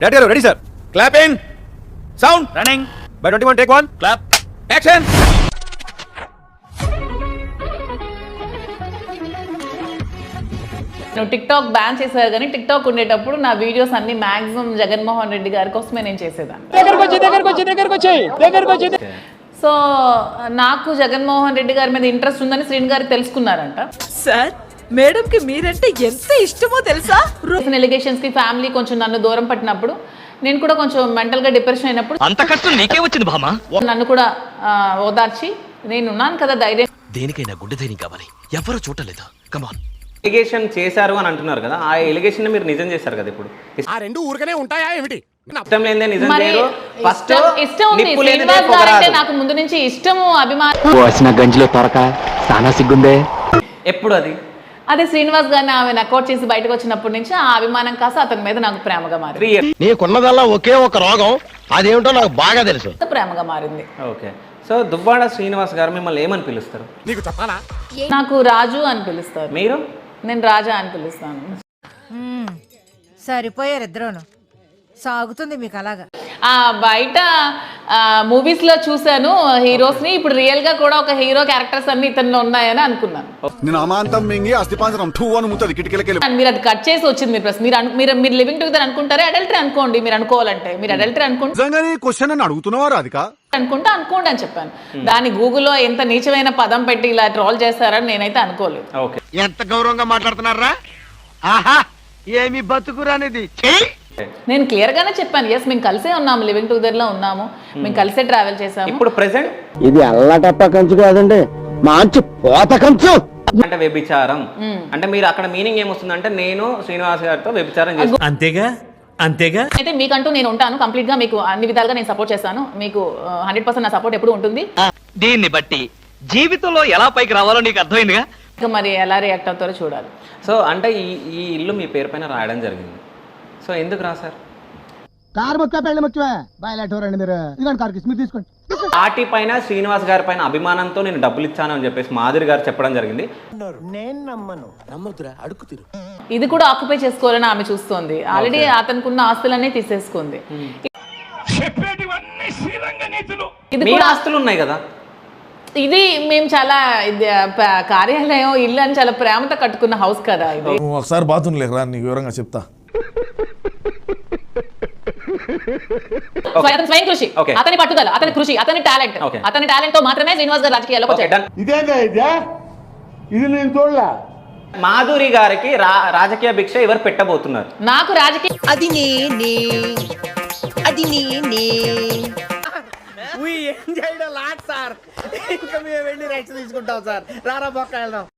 Ready, sir. Clap in. Sound. Running. By 21, take one. Clap. Action. TikTok ban చేశారు కానీ TikTok ఉండేటప్పుడు నా videos అన్ని మాక్సిమం జగన్మోహన్ రెడ్డి గారి కోసమే నేను చేసేదాన్ని. సో నాకు జగన్మోహన్ రెడ్డి గారి మీద ఇంట్రెస్ట్ ఉందని శ్రీని గారికి తెలుసుకున్నారంట. సార్ మేడం కి మీరంటే ఎంత ఇష్టమో తెలుసా? ఎలిగేషన్స్ కి ఫ్యామిలీ కొంచెం నన్ను దూరం పట్టినప్పుడు నేను కూడా కొంచెం మెంటల్ గా డిప్రెషన్ అయినప్పుడు అంత కష్టం నీకే వచ్చింది బామా. నన్ను కూడా ఓదార్చి నేనున్నాను కదా ధైర్యం. దేనికైనా గుండె ధైర్యం కావాలి, ఎవరు చూడలేదు. కమాన్. ఎలిగేషన్ చేశారు అని అంటున్నారు కదా, ఆ ఎలిగేషన్ మీరు నిజం చేశారు కదా. ఇప్పుడు ఆ రెండు ఊరికనే ఉంటాయా ఏమిటి? ఇష్టం లేదే నిజం మరి చేయరు. ఫస్ట్ ఇష్టం ఉంది శ్రీనివాస్ గారంటే నాకు ముందు నుంచి ఇష్టము అభిమానం. వచ్చిన గంజిలో తొరక చాలా సిగ్గుందే. ఎప్పుడు అది అదే శ్రీనివాస్ గారిని ఆమె నకౌట్ చేసి బయటకు వచ్చినప్పటి నుంచి ఆ అభిమానం కాస్త అతని మీద నాకు ప్రేమగా మారింది. 3 years. నీకున్నదల్లా ఒకే ఒక రోగం, అదేమిటో నాకు బాగా తెలుసు. ప్రేమగా మారింది. ఓకే. సో దువ్వాడ శ్రీనివాస్ గారు మిమ్మల్ని ఏమని పిలుస్తారు? నీకు చెప్పాలా? నాకు రాజు అని పిలుస్తారు. మీరు? నేను రాజా అని పిలుస్తాను. సరిపోయారు ఇద్దరును. సాగుతుంది మీకు అలాగా. బయట మూవీస్ లో చూసాను హీరోస్ ని, ఇప్పుడు రియల్ గా కూడా ఒక హీరో క్యారెక్టర్స్ అన్ని ఇతనిలో ఉన్నాయని అనుకున్నాను. నేను అమాంతం మింగి అస్థిపాంజరం టూ అని ముత్తది కిటికీలకి. మీరు అది కట్ చేసి వచ్చింది మీరు ప్రశ్న. మీరు లివింగ్ టుగెదర్ అనుకుంటారా అడల్టరీ అనుకోండి. మీరు అనుకోవాలంటే మీరు అడల్టరీ నిజంగానే క్వశ్చన్ అని అడుగుతున్నావా రాధిక? అనుకోండి అని చెప్పాను. దాన్ని గూగుల్లో ఎంత నీచమైన పదం పెట్టి ఇలా ట్రోల్ చేస్తారని నేనైతే అనుకోలేదు. ఓకే. ఎంత గౌరవంగా మాట్లాడుతున్నారా? ఆహా, ఏమి బతుకురానిది. నేను క్లియర్ గానే చెప్పాను, ఎస్ మేము కలిసే ఉన్నాము, లివింగ్ టుగెదర్ లో ఉన్నాము, మేము కలిసే ట్రావెల్ చేసాము. ఇప్పుడు ప్రెసెంట్ ఇది అల్లటప్ప కంచు కాదండి, మంచి పోత కంచు. అంటే వ్యభిచారం అంటే మీరు అక్కడ మీనింగ్ ఏమొస్తుందంటే నేను శ్రీనివాస్ గారితో వ్యభిచారం చేస్తాను. అంతేగా అయితే మీకంటూ నేను ఉంటాను కంప్లీట్ గా, మీకు అన్ని విధాలుగా నేను సపోర్ట్ చేస్తాను. మీకు 100% నా సపోర్ట్ ఎప్పుడు ఉంటుంది. దీన్ని బట్టి జీవితంలో ఎలా పైకి రావాలో నీకు అర్థమైందిగా. ఇంకా మరి ఎలా రియాక్ట్ అవుతారో చూడాలి. సో అంటే ఈ ఇల్లు మీ పేరు పైన రాయడం జరిగింది. సో ఎందుకు రాశారు? కారు మొత్తం పెళ్ళి మొత్తం బయలుదేరండి మీరు. ఇదిగోండి కారు మీరు తీసుకోండి. పార్టీ పైన శ్రీనివాస్ గారి పైన అభిమానంతో నేను డబ్బులు ఇచ్చాను అని చెప్పేసి మాధురి గారు చెప్పడం జరిగింది. ఇది కూడా ఆక్యుపై చేసుకోవాలని ఆమె చూస్తోంది. ఆల్రెడీ అతనికి ఉన్న ఆస్తులన్నీ తీసేసుకుంది. ఇది మీ కూడా ఆస్తులు ఉన్నాయి కదా. ఇది మేము చాలా కార్యాలయం ఇల్లు అని చాలా ప్రేమతో కట్టుకున్న హౌస్ కదా ఇది. ఒకసారి బాత్రూమ్ లేకరా, నీకు వివరంగా చెప్తా. అతని స్వయం కృషి, అతని పట్టుదల, అతని కృషి, అతని టాలెంట్, అతని టాలెంట్ తో మాత్రమే శ్రీనివాస్ గారు రాజకీయాల్లోకి వచ్చాడు. ఇది నేను చూడలే. మాధురి గారికి రాజకీయ భిక్ష ఎవరు పెట్టబోతున్నారు? నాకు రాజకీయ అది నేనే ఏం చేయడం లాట్ సార్. ఇంకా మేము వెళ్ళి రెక్స్ తీసుకుంటాం సార్. రారా బొక్క వెళ్దాం.